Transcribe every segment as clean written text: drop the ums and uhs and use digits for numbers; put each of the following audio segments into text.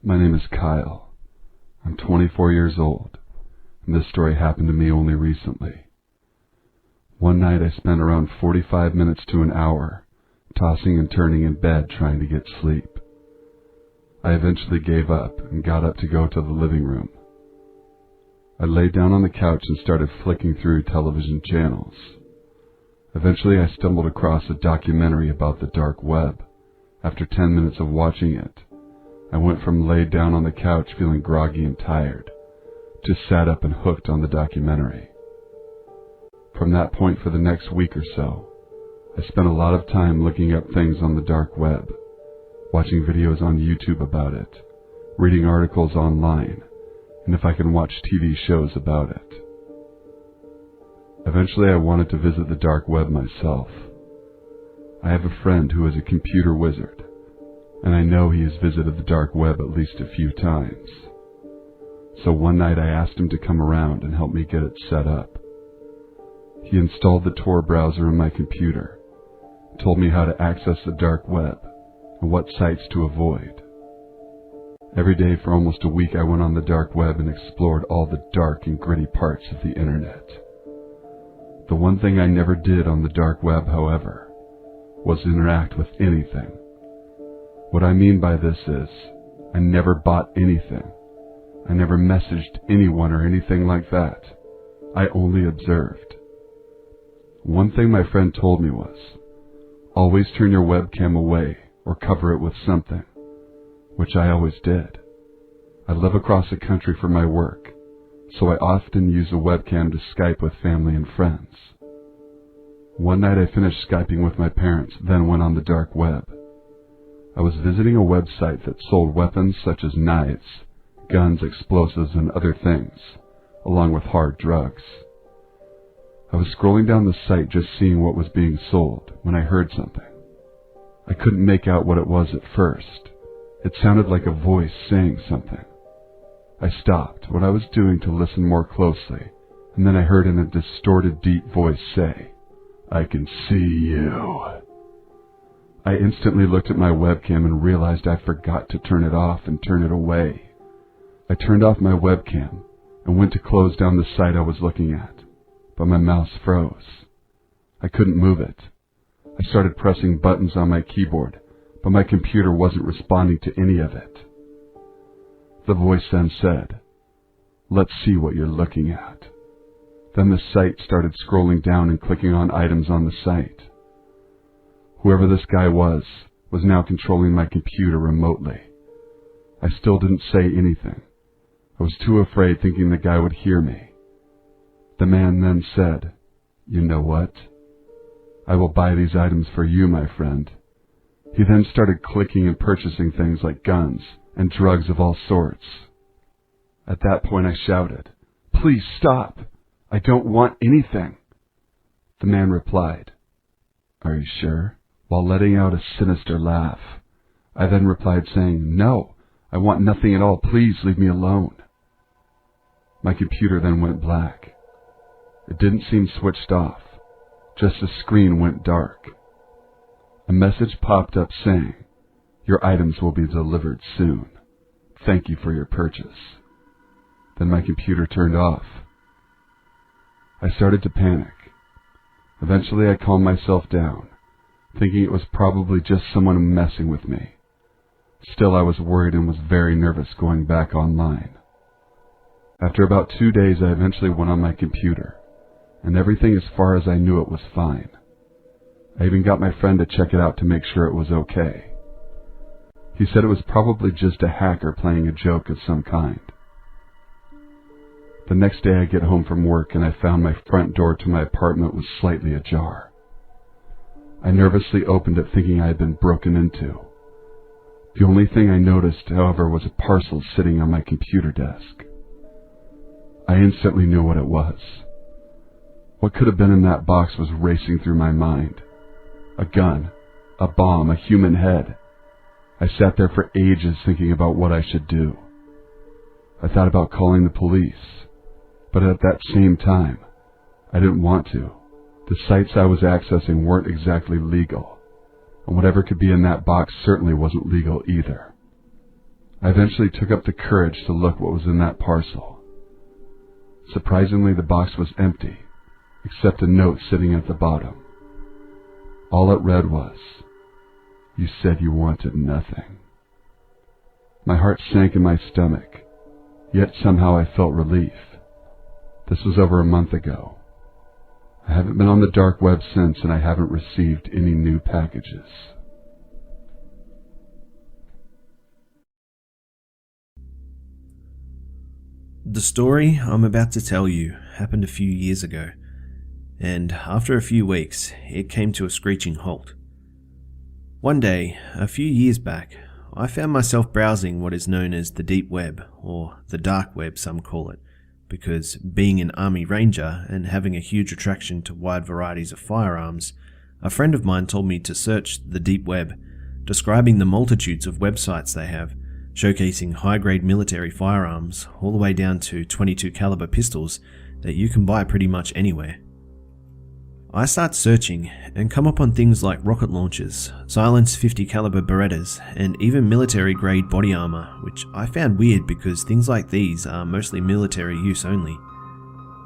My name is Kyle. I'm 24 years old, and this story happened to me only recently. One night I spent around 45 minutes to an hour tossing and turning in bed trying to get sleep. I eventually gave up and got up to go to the living room. I laid down on the couch and started flicking through television channels. Eventually I stumbled across a documentary about the dark web. After 10 minutes of watching it, I went from laid down on the couch feeling groggy and tired to sat up and hooked on the documentary. From that point for the next week or so, I spent a lot of time looking up things on the dark web, watching videos on YouTube about it, reading articles online, and if I can watch TV shows about it. Eventually I wanted to visit the dark web myself. I have a friend who is a computer wizard, and I know he has visited the dark web at least a few times. So one night I asked him to come around and help me get it set up. He installed the Tor browser in my computer, told me how to access the dark web, and what sites to avoid. Every day for almost a week I went on the dark web and explored all the dark and gritty parts of the internet. The one thing I never did on the dark web, however, was interact with anything. What I mean by this is, I never bought anything. I never messaged anyone or anything like that. I only observed. One thing my friend told me was, always turn your webcam away or cover it with something, which I always did. I live across the country for my work, so I often use a webcam to Skype with family and friends. One night I finished Skyping with my parents, then went on the dark web. I was visiting a website that sold weapons such as knives, guns, explosives, and other things, along with hard drugs. I was scrolling down the site just seeing what was being sold when I heard something. I couldn't make out what it was at first. It sounded like a voice saying something. I stopped what I was doing to listen more closely, and then I heard in a distorted, deep voice say, "I can see you." I instantly looked at my webcam and realized I forgot to turn it off and turn it away. I turned off my webcam and went to close down the site I was looking at, but my mouse froze. I couldn't move it. I started pressing buttons on my keyboard, but my computer wasn't responding to any of it. The voice then said, "Let's see what you're looking at." Then the site started scrolling down and clicking on items on the site. Whoever this guy was now controlling my computer remotely. I still didn't say anything. I was too afraid, thinking the guy would hear me. The man then said, "You know what? I will buy these items for you, my friend." He then started clicking and purchasing things like guns and drugs of all sorts. At that point I shouted, "Please stop! I don't want anything." The man replied, "Are you sure?" while letting out a sinister laugh. I then replied saying, "No, I want nothing at all. Please leave me alone." My computer then went black. It didn't seem switched off. Just the screen went dark. A message popped up saying, "Your items will be delivered soon. Thank you for your purchase." Then my computer turned off. I started to panic. Eventually I calmed myself down, thinking it was probably just someone messing with me. Still, I was worried and was very nervous going back online. After about 2 days, I eventually went on my computer, and everything as far as I knew it was fine. I even got my friend to check it out to make sure it was okay. He said it was probably just a hacker playing a joke of some kind. The next day I get home from work and I found my front door to my apartment was slightly ajar. I nervously opened it thinking I had been broken into. The only thing I noticed, however, was a parcel sitting on my computer desk. I instantly knew what it was. What could have been in that box was racing through my mind. A gun, a bomb, a human head. I sat there for ages thinking about what I should do. I thought about calling the police, but at that same time, I didn't want to. The sites I was accessing weren't exactly legal, and whatever could be in that box certainly wasn't legal either. I eventually took up the courage to look what was in that parcel. Surprisingly, the box was empty, except a note sitting at the bottom. All it read was, "You said you wanted nothing." My heart sank in my stomach, yet somehow I felt relief. This was over a month ago. I haven't been on the dark web since, and I haven't received any new packages. The story I'm about to tell you happened a few years ago, and after a few weeks, it came to a screeching halt. One day, a few years back, I found myself browsing what is known as the deep web, or the dark web some call it, because being an army ranger and having a huge attraction to wide varieties of firearms, a friend of mine told me to search the deep web, describing the multitudes of websites they have, showcasing high-grade military firearms all the way down to .22 caliber pistols that you can buy pretty much anywhere. I start searching and come up on things like rocket launchers, silenced .50 caliber Berettas, and even military-grade body armor, which I found weird because things like these are mostly military use only.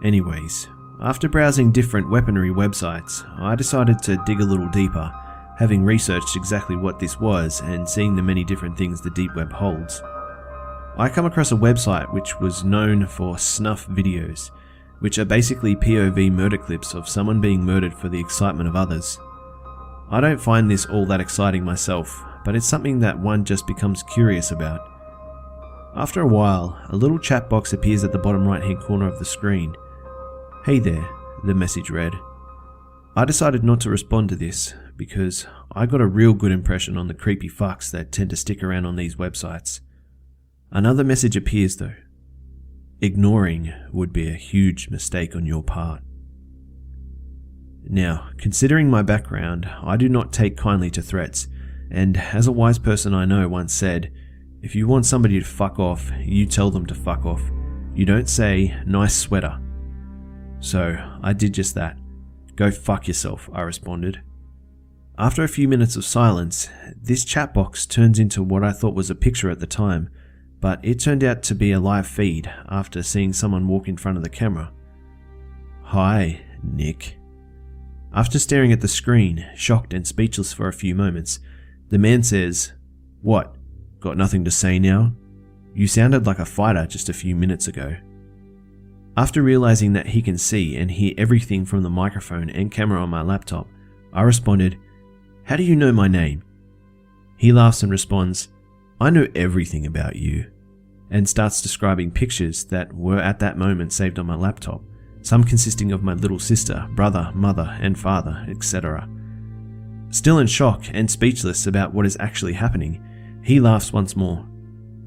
Anyways, after browsing different weaponry websites, I decided to dig a little deeper, having researched exactly what this was and seeing the many different things the deep web holds. I come across a website which was known for snuff videos, which are basically POV murder clips of someone being murdered for the excitement of others. I don't find this all that exciting myself, but it's something that one just becomes curious about. After a while, a little chat box appears at the bottom right hand corner of the screen. "Hey there," the message read. I decided not to respond to this, because I got a real good impression on the creepy fucks that tend to stick around on these websites. Another message appears though. "Ignoring would be a huge mistake on your part." Now, considering my background, I do not take kindly to threats, and as a wise person I know once said, if you want somebody to fuck off, you tell them to fuck off. You don't say, "Nice sweater." So, I did just that. "Go fuck yourself," I responded. After a few minutes of silence, this chat box turns into what I thought was a picture at the time, but it turned out to be a live feed after seeing someone walk in front of the camera. "Hi, Nick." After staring at the screen, shocked and speechless for a few moments, the man says, "What, got nothing to say now? You sounded like a fighter just a few minutes ago." After realizing that he can see and hear everything from the microphone and camera on my laptop, I responded, "How do you know my name?" He laughs and responds, "I know everything about you," and starts describing pictures that were at that moment saved on my laptop, some consisting of my little sister, brother, mother, and father, etc. Still in shock and speechless about what is actually happening, he laughs once more.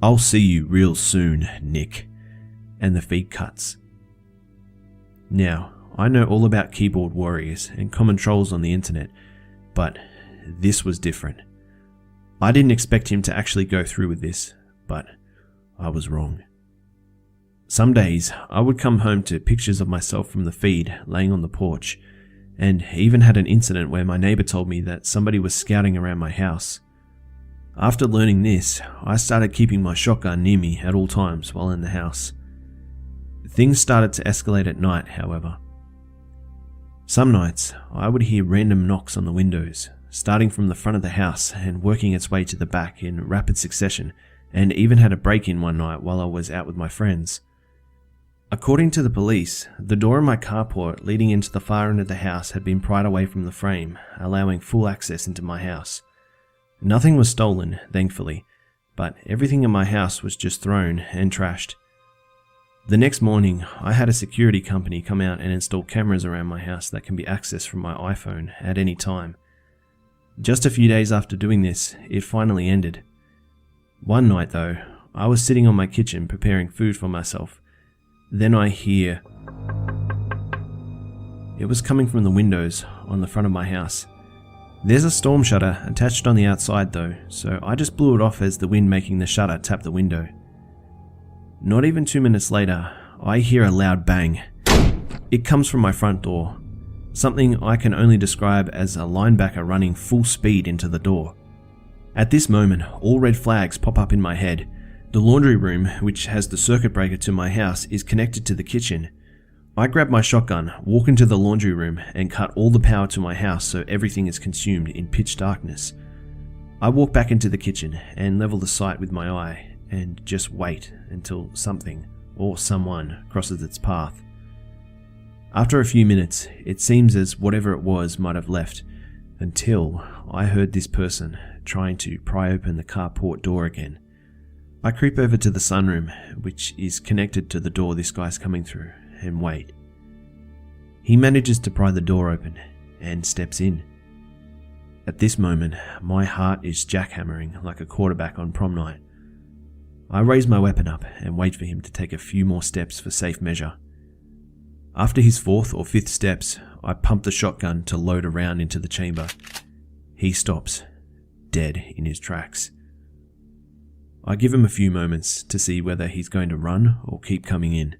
"I'll see you real soon, Nick," and the feed cuts. Now, I know all about keyboard warriors and common trolls on the internet, but this was different. I didn't expect him to actually go through with this, but I was wrong. Some days, I would come home to pictures of myself from the feed laying on the porch, and even had an incident where my neighbor told me that somebody was scouting around my house. After learning this, I started keeping my shotgun near me at all times while in the house. Things started to escalate at night, however. Some nights, I would hear random knocks on the windows, starting from the front of the house and working its way to the back in rapid succession, and even had a break-in one night while I was out with my friends. According to the police, the door in my carport leading into the far end of the house had been pried away from the frame, allowing full access into my house. Nothing was stolen, thankfully, but everything in my house was just thrown and trashed. The next morning, I had a security company come out and install cameras around my house that can be accessed from my iPhone at any time. Just a few days after doing this, it finally ended. One night though, I was sitting on my kitchen preparing food for myself. Then I hear... It was coming from the windows on the front of my house. There's a storm shutter attached on the outside though, so I just blew it off as the wind making the shutter tap the window. Not even 2 minutes later, I hear a loud bang. It comes from my front door, something I can only describe as a linebacker running full speed into the door. At this moment, all red flags pop up in my head, The laundry room, which has the circuit breaker to my house, is connected to the kitchen. I grab my shotgun, walk into the laundry room, and cut all the power to my house so everything is consumed in pitch darkness. I walk back into the kitchen and level the sight with my eye and just wait until something or someone crosses its path. After a few minutes, it seems as whatever it was might have left, until I heard this person trying to pry open the carport door again. I creep over to the sunroom, which is connected to the door this guy's coming through, and wait. He manages to pry the door open and steps in. At this moment, my heart is jackhammering like a quarterback on prom night. I raise my weapon up and wait for him to take a few more steps for safe measure. After his fourth or fifth steps, I pump the shotgun to load a round into the chamber. He stops, dead in his tracks. I give him a few moments to see whether he's going to run or keep coming in.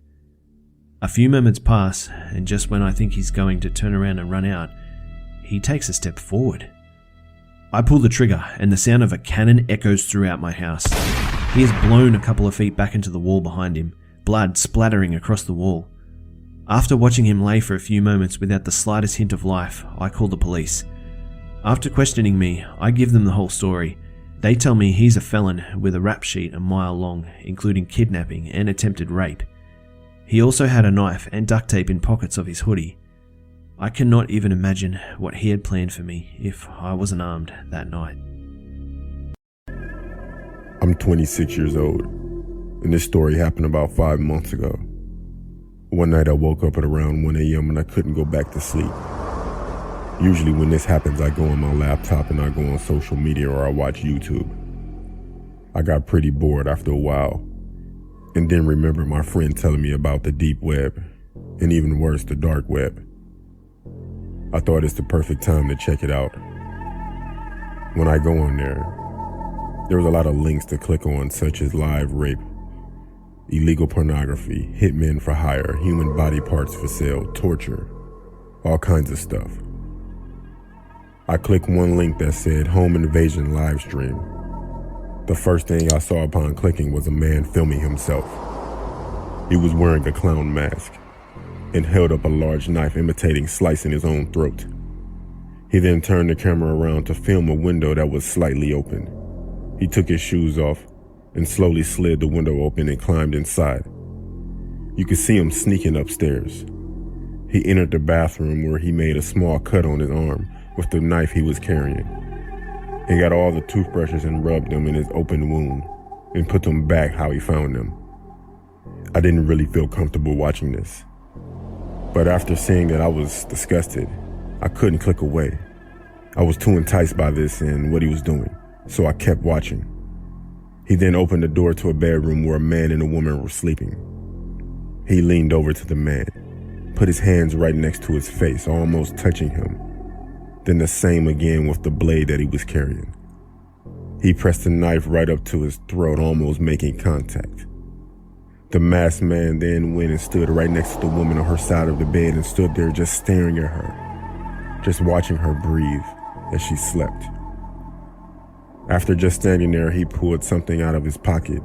A few moments pass, and just when I think he's going to turn around and run out, he takes a step forward. I pull the trigger, and the sound of a cannon echoes throughout my house. He is blown a couple of feet back into the wall behind him, blood splattering across the wall. After watching him lay for a few moments without the slightest hint of life, I call the police. After questioning me, I give them the whole story. They tell me he's a felon with a rap sheet a mile long, including kidnapping and attempted rape. He also had a knife and duct tape in pockets of his hoodie. I cannot even imagine what he had planned for me if I wasn't armed that night. I'm 26 years old, and this story happened about 5 months ago. One night I woke up at around 1 a.m. and I couldn't go back to sleep. Usually when this happens, I go on my laptop and I go on social media or I watch YouTube. I got pretty bored after a while, and then remember my friend telling me about the deep web, and even worse, the dark web. I thought it's the perfect time to check it out. When I go on there was a lot of links to click on, such as live rape, illegal pornography, hitmen for hire, human body parts for sale, torture, all kinds of stuff. I clicked one link that said home invasion live stream. The first thing I saw upon clicking was a man filming himself. He was wearing a clown mask and held up a large knife imitating slicing his own throat. He then turned the camera around to film a window that was slightly open. He took his shoes off and slowly slid the window open and climbed inside. You could see him sneaking upstairs. He entered the bathroom where he made a small cut on his arm with the knife he was carrying. He got all the toothbrushes and rubbed them in his open wound and put them back how he found them. I didn't really feel comfortable watching this, but after seeing that I was disgusted. I couldn't click away. I was too enticed by this and what he was doing, so I kept watching. He then opened the door to a bedroom where a man and a woman were sleeping. He leaned over to the man, put his hands right next to his face, almost touching him. Then the same again with the blade that he was carrying. He pressed the knife right up to his throat, almost making contact. The masked man then went and stood right next to the woman on her side of the bed and stood there just staring at her, just watching her breathe as she slept. After just standing there, he pulled something out of his pocket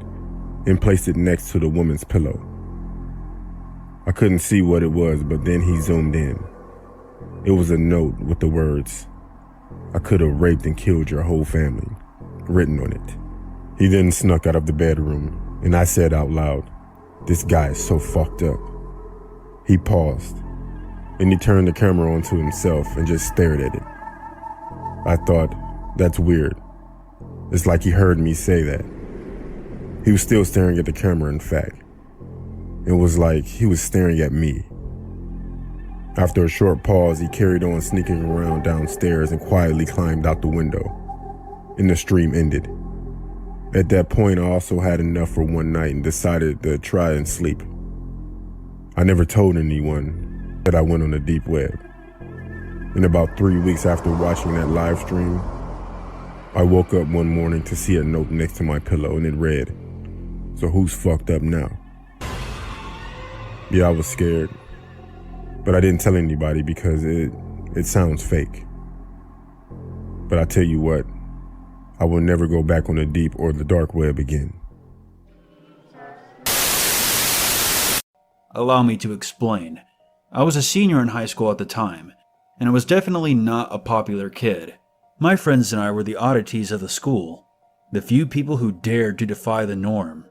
and placed it next to the woman's pillow. I couldn't see what it was, but then he zoomed in. It was a note with the words, "I could have raped and killed your whole family," written on it. He then snuck out of the bedroom, and I said out loud, "This guy is so fucked up." He paused, and he turned the camera onto himself and just stared at it. I thought, that's weird. It's like he heard me say that. He was still staring at the camera, in fact. It was like he was staring at me. After a short pause, he carried on sneaking around downstairs and quietly climbed out the window, and the stream ended. At that point, I also had enough for one night and decided to try and sleep. I never told anyone that I went on the deep web. And about 3 weeks after watching that live stream, I woke up one morning to see a note next to my pillow, and it read, "So who's fucked up now?" Yeah, I was scared, but I didn't tell anybody because it sounds fake. But I tell you what, I will never go back on the deep or the dark web again. Allow me to explain. I was a senior in high school at the time, and I was definitely not a popular kid. My friends and I were the oddities of the school, the few people who dared to defy the norm.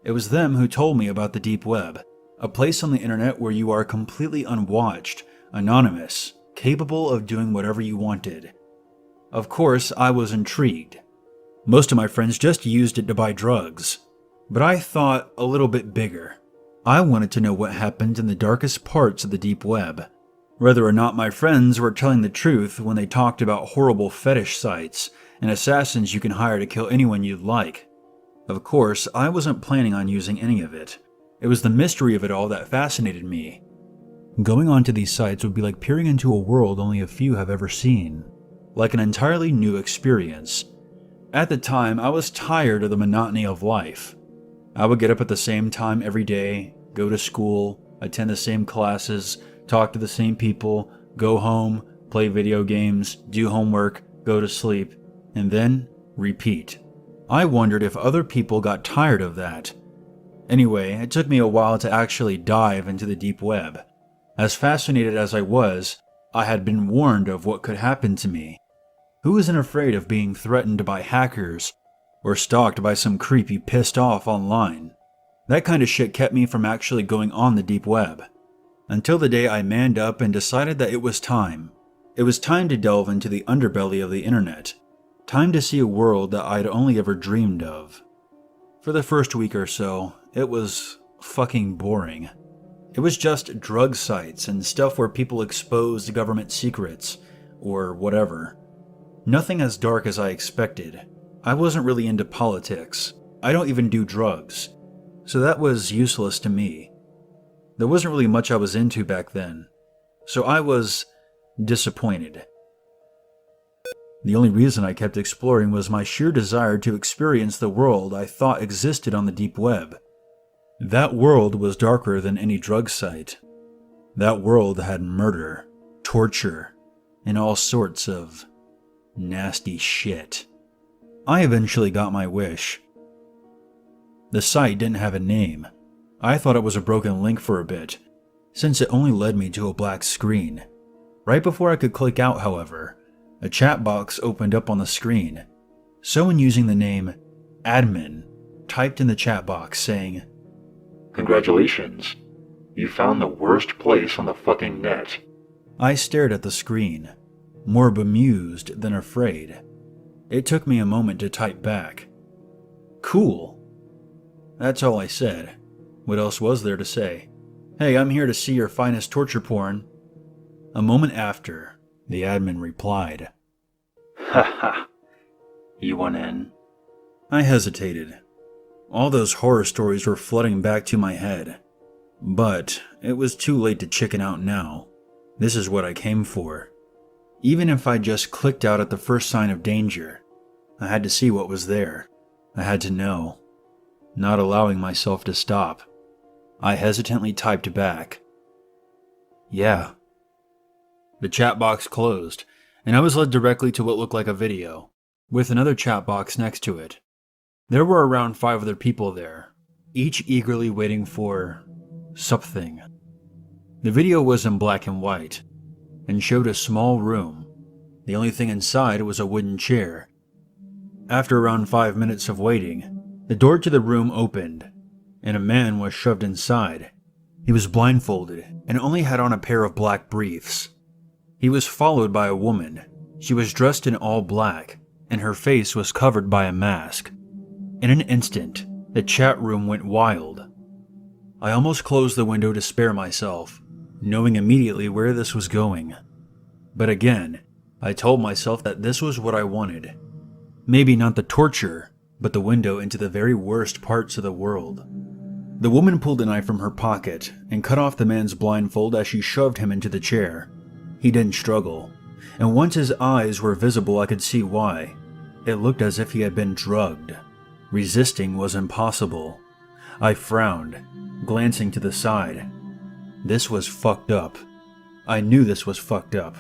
It was them who told me about the deep web, a place on the internet where you are completely unwatched, anonymous, capable of doing whatever you wanted. Of course, I was intrigued. Most of my friends just used it to buy drugs, but I thought a little bit bigger. I wanted to know what happened in the darkest parts of the deep web, whether or not my friends were telling the truth when they talked about horrible fetish sites and assassins you can hire to kill anyone you'd like. Of course, I wasn't planning on using any of it. It was the mystery of it all that fascinated me. Going onto these sites would be like peering into a world only a few have ever seen, like an entirely new experience. At the time, I was tired of the monotony of life. I would get up at the same time every day, go to school, attend the same classes, talk to the same people, go home, play video games, do homework, go to sleep, and then repeat. I wondered if other people got tired of that. Anyway, it took me a while to actually dive into the deep web. As fascinated as I was, I had been warned of what could happen to me. Who isn't afraid of being threatened by hackers or stalked by some creep you pissed off online? That kind of shit kept me from actually going on the deep web. Until the day I manned up and decided that it was time. It was time to delve into the underbelly of the internet. Time to see a world that I'd only ever dreamed of. For the first week or so, it was fucking boring. It was just drug sites and stuff where people exposed government secrets, or whatever. Nothing as dark as I expected. I wasn't really into politics. I don't even do drugs, so that was useless to me. There wasn't really much I was into back then, so I was disappointed. The only reason I kept exploring was my sheer desire to experience the world I thought existed on the deep web. That world was darker than any drug site. That world had murder, torture, and all sorts of nasty shit. I eventually got my wish. The site didn't have a name. I thought it was a broken link for a bit, since it only led me to a black screen. Right before I could click out, however, a chat box opened up on the screen. Someone using the name admin typed in the chat box saying, "Congratulations, you found the worst place on the fucking net." I stared at the screen, more bemused than afraid. It took me a moment to type back, "Cool." That's all I said. What else was there to say? "Hey, I'm here to see your finest torture porn." A moment after, the admin replied, Haha, you want in? I hesitated. All those horror stories were flooding back to my head. But it was too late to chicken out now. This is what I came for. Even if I just clicked out at the first sign of danger, I had to see what was there. I had to know. Not allowing myself to stop, I hesitantly typed back, "Yeah." The chat box closed, and I was led directly to what looked like a video, with another chat box next to it. There were around 5 other people there, each eagerly waiting for something. The video was in black and white, and showed a small room. The only thing inside was a wooden chair. After around 5 minutes of waiting, the door to the room opened, and a man was shoved inside. He was blindfolded and only had on a pair of black briefs. He was followed by a woman. She was dressed in all black, and her face was covered by a mask. In an instant, the chat room went wild. I almost closed the window to spare myself, knowing immediately where this was going. But again, I told myself that this was what I wanted. Maybe not the torture, but the window into the very worst parts of the world. The woman pulled a knife from her pocket and cut off the man's blindfold as she shoved him into the chair. He didn't struggle, and once his eyes were visible I could see why. It looked as if he had been drugged. Resisting was impossible. I frowned, glancing to the side. This was fucked up. I knew this was fucked up.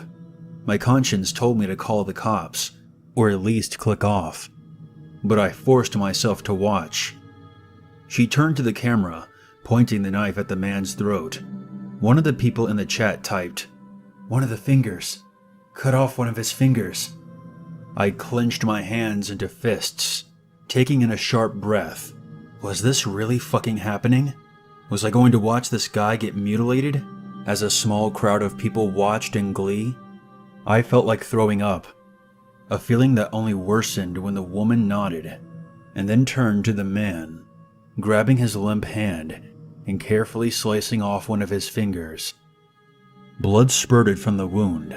My conscience told me to call the cops, or at least click off. But I forced myself to watch. She turned to the camera, pointing the knife at the man's throat. One of the people in the chat typed, "One of the fingers. Cut off one of his fingers." I clenched my hands into fists, taking in a sharp breath. Was this really fucking happening? Was I going to watch this guy get mutilated as a small crowd of people watched in glee? I felt like throwing up, a feeling that only worsened when the woman nodded and then turned to the man, grabbing his limp hand and carefully slicing off one of his fingers. Blood spurted from the wound,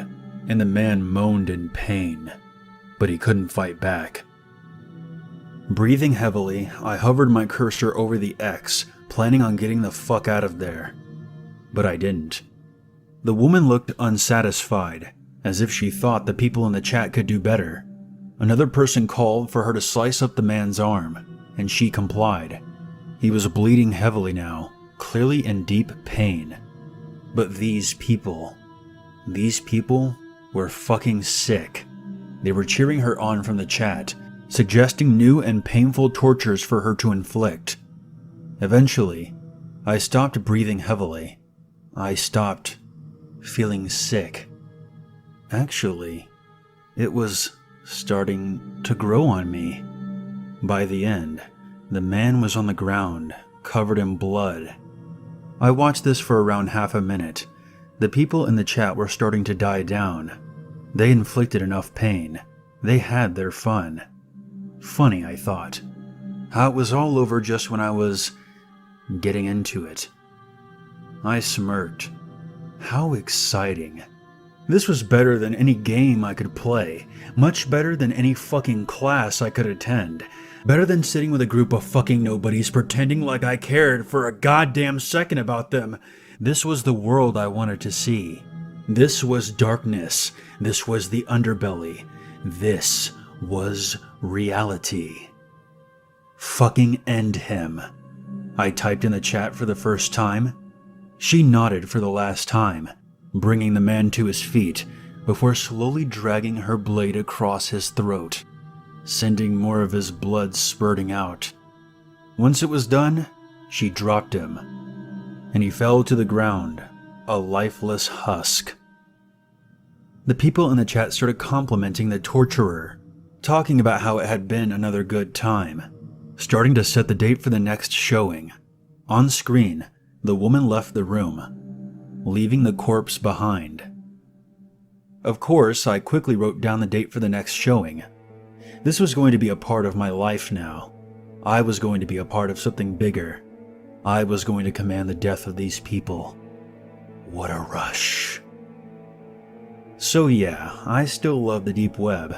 and the man moaned in pain, but he couldn't fight back. Breathing heavily, I hovered my cursor over the X, planning on getting the fuck out of there. But I didn't. The woman looked unsatisfied, as if she thought the people in the chat could do better. Another person called for her to slice up the man's arm, and she complied. He was bleeding heavily now, clearly in deep pain. But these people were fucking sick. They were cheering her on from the chat, suggesting new and painful tortures for her to inflict. Eventually, I stopped breathing heavily. I stopped feeling sick. Actually, it was starting to grow on me. By the end, the man was on the ground, covered in blood. I watched this for around half a minute. The people in the chat were starting to die down. They inflicted enough pain. They had their fun. Funny, I thought. How it was all over just when I was getting into it. I smirked. How exciting. This was better than any game I could play. Much better than any fucking class I could attend. Better than sitting with a group of fucking nobodies pretending like I cared for a goddamn second about them. This was the world I wanted to see. This was darkness. This was the underbelly. This was reality. Fucking end him. I typed in the chat for the first time. She nodded for the last time, bringing the man to his feet before slowly dragging her blade across his throat, sending more of his blood spurting out. Once it was done, she dropped him, and he fell to the ground, a lifeless husk. The people in the chat started complimenting the torturer, talking about how it had been another good time, starting to set the date for the next showing. On screen, the woman left the room, leaving the corpse behind. Of course, I quickly wrote down the date for the next showing. This was going to be a part of my life now. I was going to be a part of something bigger. I was going to command the death of these people. What a rush. So yeah, I still love the deep web.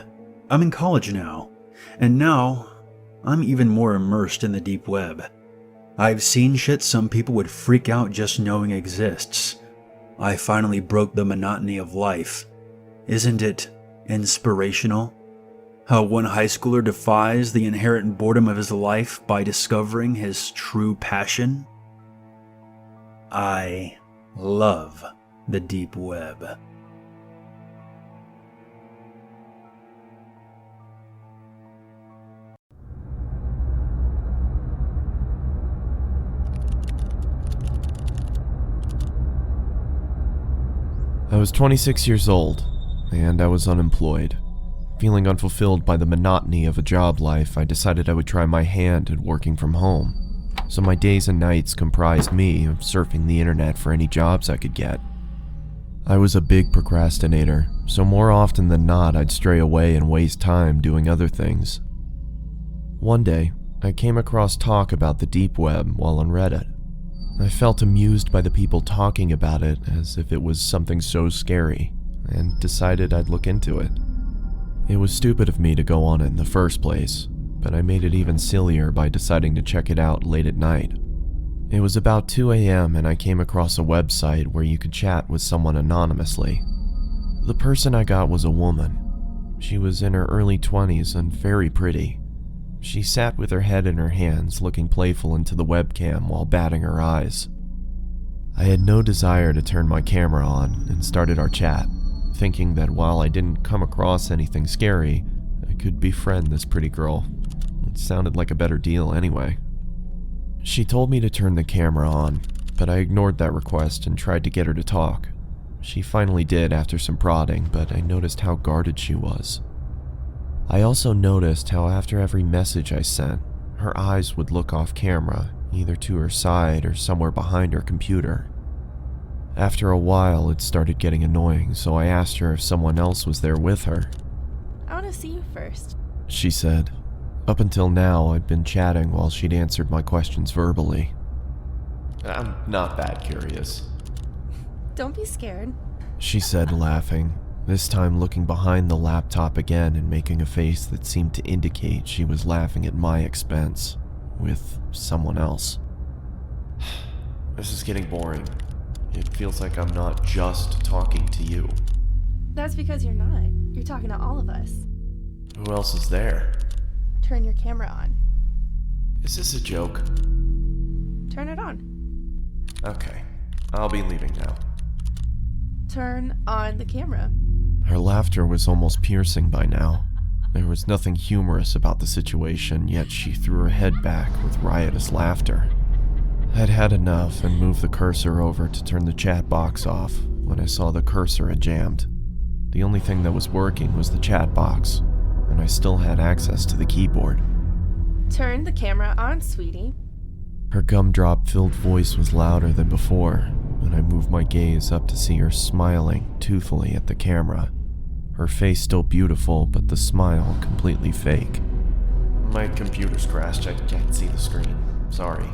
I'm in college now, and now I'm even more immersed in the deep web. I've seen shit some people would freak out just knowing exists. I finally broke the monotony of life. Isn't it inspirational? How one high schooler defies the inherent boredom of his life by discovering his true passion? I love the deep web. I was 26 years old, and I was unemployed. Feeling unfulfilled by the monotony of a job life, I decided I would try my hand at working from home. So my days and nights comprised me of surfing the internet for any jobs I could get. I was a big procrastinator, so more often than not I'd stray away and waste time doing other things. One day, I came across talk about the deep web while on Reddit. I felt amused by the people talking about it as if it was something so scary, and decided I'd look into it. It was stupid of me to go on it in the first place, but I made it even sillier by deciding to check it out late at night. It was about 2 a.m. and I came across a website where you could chat with someone anonymously. The person I got was a woman. She was in her early 20s and very pretty. She sat with her head in her hands, looking playful into the webcam while batting her eyes. I had no desire to turn my camera on and started our chat, thinking that while I didn't come across anything scary, I could befriend this pretty girl. It sounded like a better deal anyway. She told me to turn the camera on, but I ignored that request and tried to get her to talk. She finally did after some prodding, but I noticed how guarded she was. I also noticed how after every message I sent, her eyes would look off camera, either to her side or somewhere behind her computer. After a while, it started getting annoying, so I asked her if someone else was there with her. I want to see you first. She said. Up until now, I'd been chatting while she'd answered my questions verbally. I'm not that curious. Don't be scared. She said, laughing, this time looking behind the laptop again and making a face that seemed to indicate she was laughing at my expense, with someone else. This is getting boring. It feels like I'm not just talking to you. That's because you're not. You're talking to all of us. Who else is there? Turn your camera on. Is this a joke? Turn it on. Okay, I'll be leaving now. Turn on the camera. Her laughter was almost piercing by now. There was nothing humorous about the situation, yet she threw her head back with riotous laughter. I'd had enough and moved the cursor over to turn the chat box off when I saw the cursor had jammed. The only thing that was working was the chat box, and I still had access to the keyboard. Turn the camera on, sweetie. Her gumdrop-filled voice was louder than before, and I moved my gaze up to see her smiling toothfully at the camera. Her face still beautiful, but the smile completely fake. My computer's crashed. I can't see the screen. Sorry.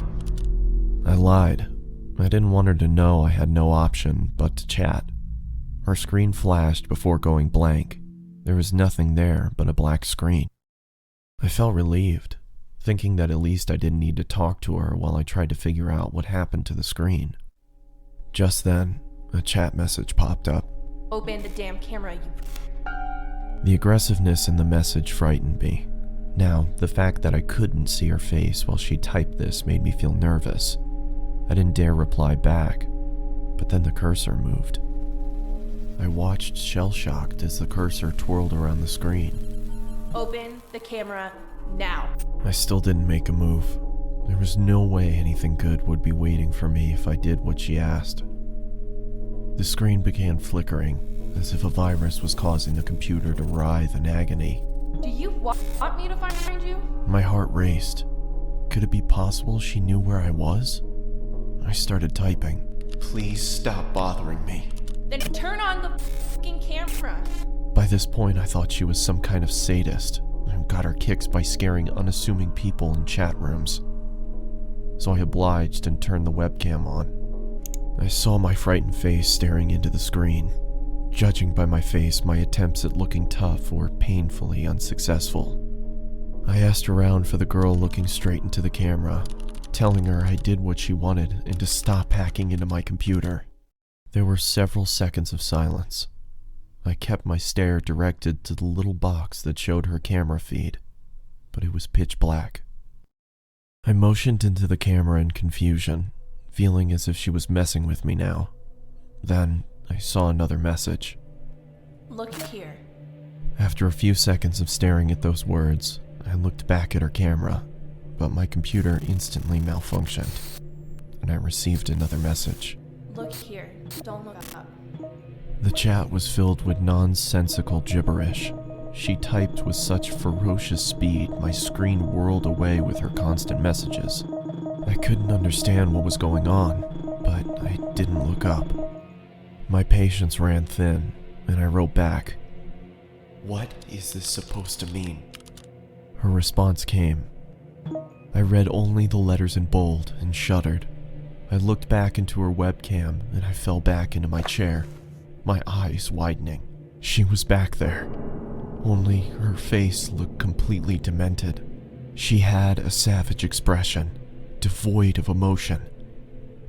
I lied. I didn't want her to know I had no option but to chat. Her screen flashed before going blank. There was nothing there but a black screen. I felt relieved, thinking that at least I didn't need to talk to her while I tried to figure out what happened to the screen. Just then, a chat message popped up. Open the damn camera, you... The aggressiveness in the message frightened me. Now, the fact that I couldn't see her face while she typed this made me feel nervous. I didn't dare reply back, but then the cursor moved. I watched shell-shocked as the cursor twirled around the screen. Open the camera now. I still didn't make a move. There was no way anything good would be waiting for me if I did what she asked. The screen began flickering, as if a virus was causing the computer to writhe in agony. Do you want me to find you? My heart raced. Could it be possible she knew where I was? I started typing. Please stop bothering me. Then turn on the fucking camera. By this point, I thought she was some kind of sadist who got her kicks by scaring unassuming people in chat rooms. So I obliged and turned the webcam on. I saw my frightened face staring into the screen. Judging by my face, my attempts at looking tough were painfully unsuccessful. I asked around for the girl looking straight into the camera, telling her I did what she wanted and to stop hacking into my computer. There were several seconds of silence. I kept my stare directed to the little box that showed her camera feed, but it was pitch black. I motioned into the camera in confusion, feeling as if she was messing with me now. Then I saw another message. Look here. After a few seconds of staring at those words, I looked back at her camera, but my computer instantly malfunctioned, and I received another message. Look here. Don't look up. The chat was filled with nonsensical gibberish. She typed with such ferocious speed, my screen whirled away with her constant messages. I couldn't understand what was going on, but I didn't look up. My patience ran thin, and I wrote back, "What is this supposed to mean?" Her response came. I read only the letters in bold and shuddered. I looked back into her webcam and I fell back into my chair, my eyes widening. She was back there, only her face looked completely demented. She had a savage expression, devoid of emotion,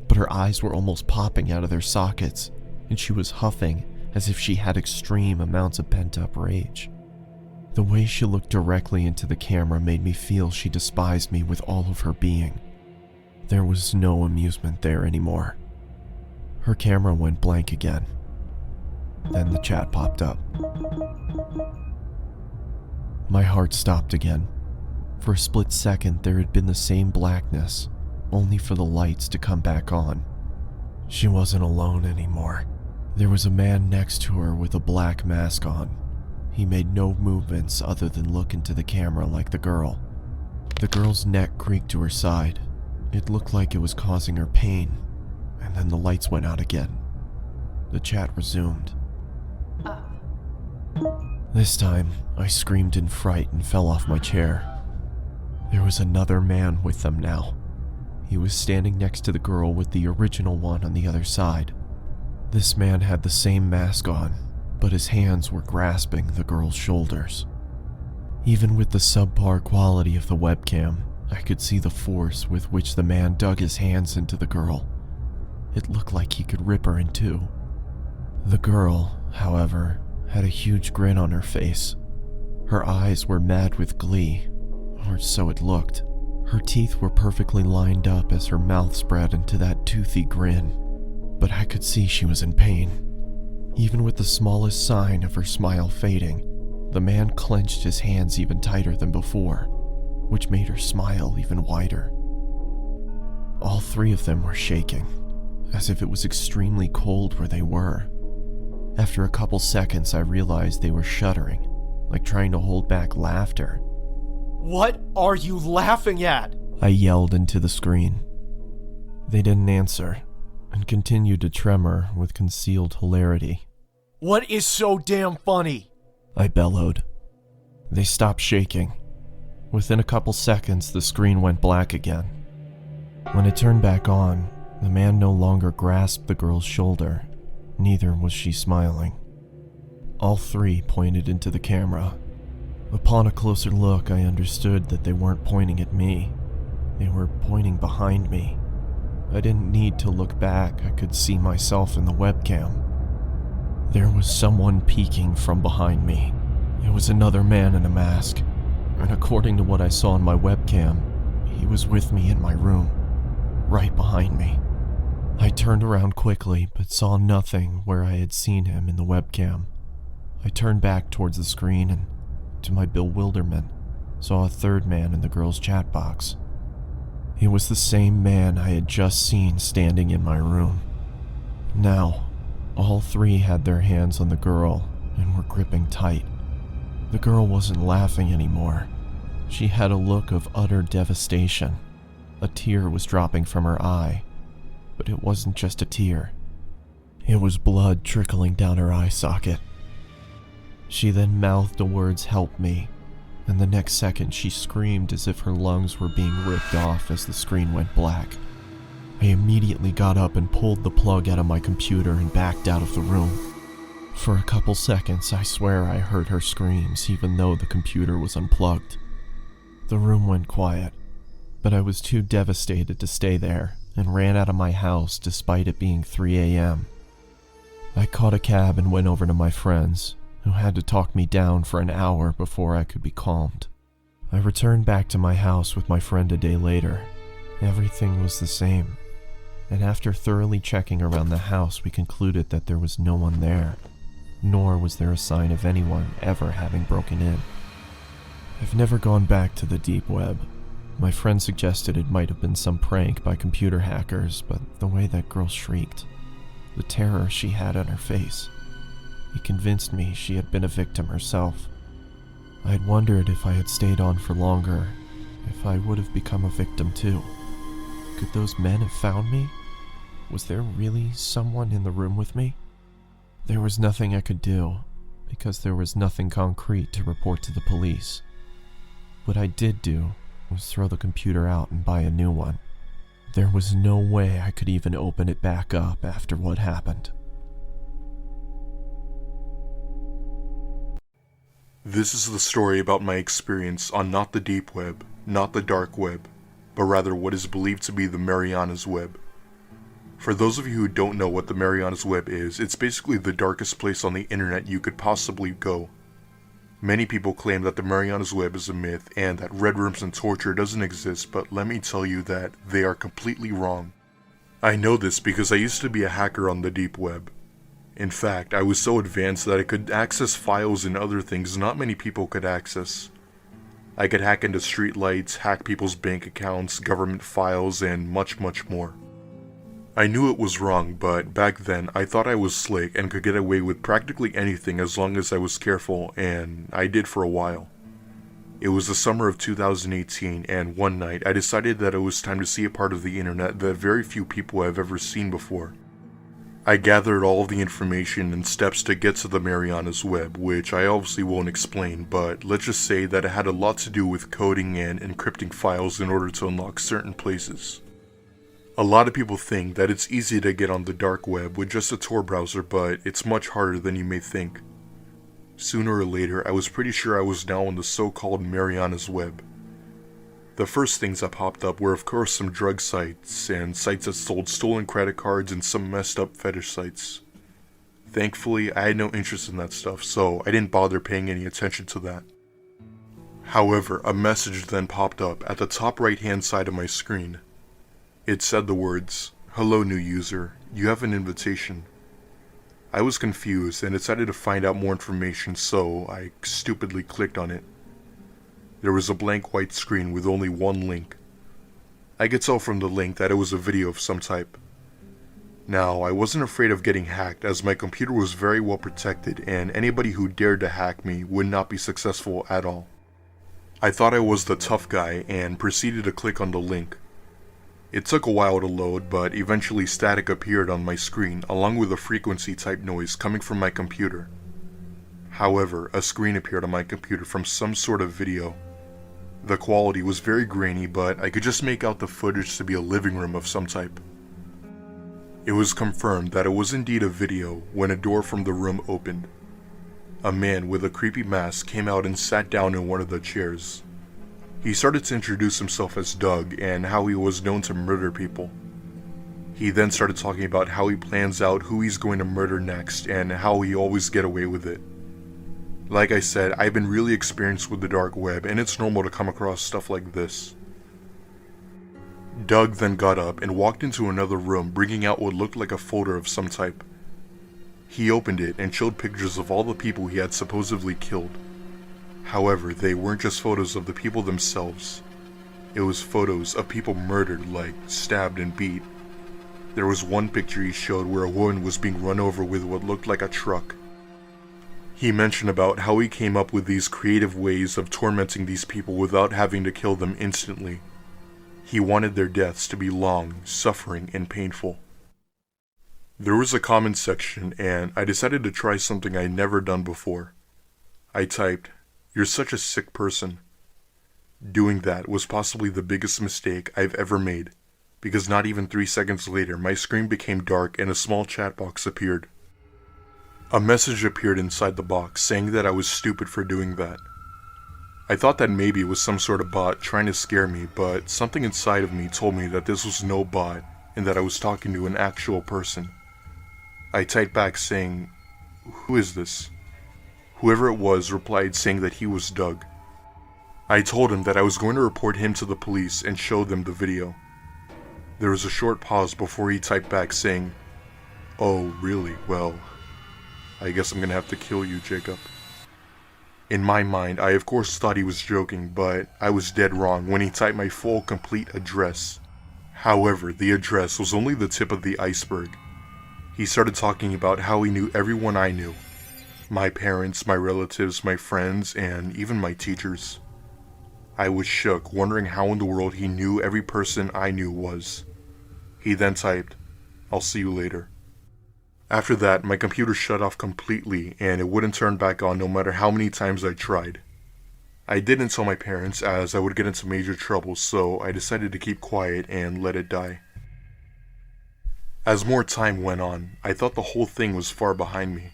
but her eyes were almost popping out of their sockets, and she was huffing as if she had extreme amounts of pent-up rage. The way she looked directly into the camera made me feel she despised me with all of her being. There was no amusement there anymore. Her camera went blank again. Then the chat popped up. My heart stopped again. For a split second, there had been the same blackness, only for the lights to come back on. She wasn't alone anymore. There was a man next to her with a black mask on. He made no movements other than look into the camera like the girl. The girl's neck creaked to her side. It looked like it was causing her pain, and then the lights went out again. The chat resumed. This time, I screamed in fright and fell off my chair. There was another man with them now. He was standing next to the girl with the original one on the other side. This man had the same mask on, but his hands were grasping the girl's shoulders. Even with the subpar quality of the webcam, I could see the force with which the man dug his hands into the girl. It looked like he could rip her in two. The girl, however, had a huge grin on her face. Her eyes were mad with glee, or so it looked. Her teeth were perfectly lined up as her mouth spread into that toothy grin, but I could see she was in pain. Even with the smallest sign of her smile fading, the man clenched his hands even tighter than before, which made her smile even wider. All three of them were shaking, as if it was extremely cold where they were. After a couple seconds, I realized they were shuddering, like trying to hold back laughter. What are you laughing at? I yelled into the screen. They didn't answer, and continued to tremor with concealed hilarity. What is so damn funny? I bellowed. They stopped shaking. Within a couple seconds, the screen went black again. When it turned back on, the man no longer grasped the girl's shoulder, neither was she smiling. All three pointed into the camera. Upon a closer look, I understood that they weren't pointing at me. They were pointing behind me. I didn't need to look back, I could see myself in the webcam. There was someone peeking from behind me. It was another man in a mask, and according to what I saw on my webcam, he was with me in my room, right behind me. I turned around quickly, but saw nothing where I had seen him in the webcam. I turned back towards the screen and, to my bewilderment, saw a third man in the girl's chat box. It was the same man I had just seen standing in my room. Now, all three had their hands on the girl and were gripping tight. The girl wasn't laughing anymore. She had a look of utter devastation. A tear was dropping from her eye, but it wasn't just a tear. It was blood trickling down her eye socket. She then mouthed the words, "Help me," and the next second she screamed as if her lungs were being ripped off as the screen went black. I immediately got up and pulled the plug out of my computer and backed out of the room. For a couple seconds, I swear I heard her screams even though the computer was unplugged. The room went quiet, but I was too devastated to stay there and ran out of my house despite it being 3 a.m. I caught a cab and went over to my friends, who had to talk me down for an hour before I could be calmed. I returned back to my house with my friend a day later. Everything was the same, and after thoroughly checking around the house, we concluded that there was no one there, nor was there a sign of anyone ever having broken in. I've never gone back to the deep web. My friend suggested it might have been some prank by computer hackers, but the way that girl shrieked, the terror she had on her face, it convinced me she had been a victim herself. I had wondered if I had stayed on for longer, if I would have become a victim too. Could those men have found me? Was there really someone in the room with me? There was nothing I could do, because there was nothing concrete to report to the police. What I did do was throw the computer out and buy a new one. There was no way I could even open it back up after what happened. This is the story about my experience on not the deep web, not the dark web, but rather what is believed to be the Mariana's Web. For those of you who don't know what the Mariana's Web is, it's basically the darkest place on the internet you could possibly go. Many people claim that the Mariana's Web is a myth and that red rooms and torture doesn't exist, but let me tell you that they are completely wrong. I know this because I used to be a hacker on the deep web. In fact, I was so advanced that I could access files and other things not many people could access. I could hack into streetlights, hack people's bank accounts, government files, and much, much more. I knew it was wrong, but back then I thought I was slick and could get away with practically anything as long as I was careful, and I did for a while. It was the summer of 2018, and one night I decided that it was time to see a part of the internet that very few people have ever seen before. I gathered all of the information and steps to get to the Mariana's Web, which I obviously won't explain, but let's just say that it had a lot to do with coding and encrypting files in order to unlock certain places. A lot of people think that it's easy to get on the dark web with just a Tor browser, but it's much harder than you may think. Sooner or later, I was pretty sure I was now on the so-called Mariana's Web. The first things that popped up were of course some drug sites, and sites that sold stolen credit cards and some messed up fetish sites. Thankfully, I had no interest in that stuff, so I didn't bother paying any attention to that. However, a message then popped up at the top right hand side of my screen. It said the words, "Hello new user, you have an invitation." I was confused and decided to find out more information, so I stupidly clicked on it. There was a blank white screen with only one link. I could tell from the link that it was a video of some type. Now, I wasn't afraid of getting hacked as my computer was very well protected and anybody who dared to hack me would not be successful at all. I thought I was the tough guy and proceeded to click on the link. It took a while to load, but eventually static appeared on my screen along with a frequency type noise coming from my computer. However, a screen appeared on my computer from some sort of video. The quality was very grainy, but I could just make out the footage to be a living room of some type. It was confirmed that it was indeed a video when a door from the room opened. A man with a creepy mask came out and sat down in one of the chairs. He started to introduce himself as Doug and how he was known to murder people. He then started talking about how he plans out who he's going to murder next and how he always get away with it. Like I said, I've been really experienced with the dark web and it's normal to come across stuff like this. Doug then got up and walked into another room bringing out what looked like a folder of some type. He opened it and showed pictures of all the people he had supposedly killed. However, they weren't just photos of the people themselves. It was photos of people murdered, like stabbed and beat. There was one picture he showed where a woman was being run over with what looked like a truck. He mentioned about how he came up with these creative ways of tormenting these people without having to kill them instantly. He wanted their deaths to be long, suffering, and painful. There was a comment section and I decided to try something I'd never done before. I typed, "You're such a sick person." Doing that was possibly the biggest mistake I've ever made, because not even 3 seconds later my screen became dark and a small chat box appeared. A message appeared inside the box saying that I was stupid for doing that. I thought that maybe it was some sort of bot trying to scare me, but something inside of me told me that this was no bot and that I was talking to an actual person. I typed back saying, "Who is this?" Whoever it was replied saying that he was Doug. I told him that I was going to report him to the police and show them the video. There was a short pause before he typed back saying, "Oh, really? Well, I guess I'm gonna have to kill you, Jacob." In my mind, I of course thought he was joking, but I was dead wrong when he typed my full, complete address. However, the address was only the tip of the iceberg. He started talking about how he knew everyone I knew. My parents, my relatives, my friends, and even my teachers. I was shook, wondering how in the world he knew every person I knew was. He then typed, "I'll see you later." After that, my computer shut off completely and it wouldn't turn back on no matter how many times I tried. I didn't tell my parents as I would get into major trouble, so I decided to keep quiet and let it die. As more time went on, I thought the whole thing was far behind me.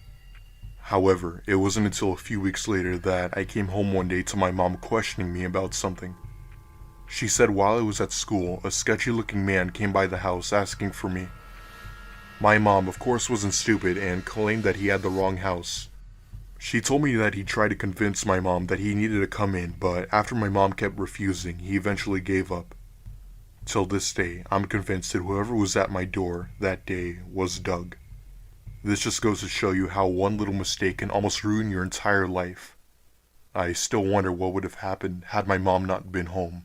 However, it wasn't until a few weeks later that I came home one day to my mom questioning me about something. She said while I was at school, a sketchy-looking man came by the house asking for me. My mom, of course, wasn't stupid and claimed that he had the wrong house. She told me that he tried to convince my mom that he needed to come in, but after my mom kept refusing, he eventually gave up. Till this day, I'm convinced that whoever was at my door that day was Doug. This just goes to show you how one little mistake can almost ruin your entire life. I still wonder what would have happened had my mom not been home.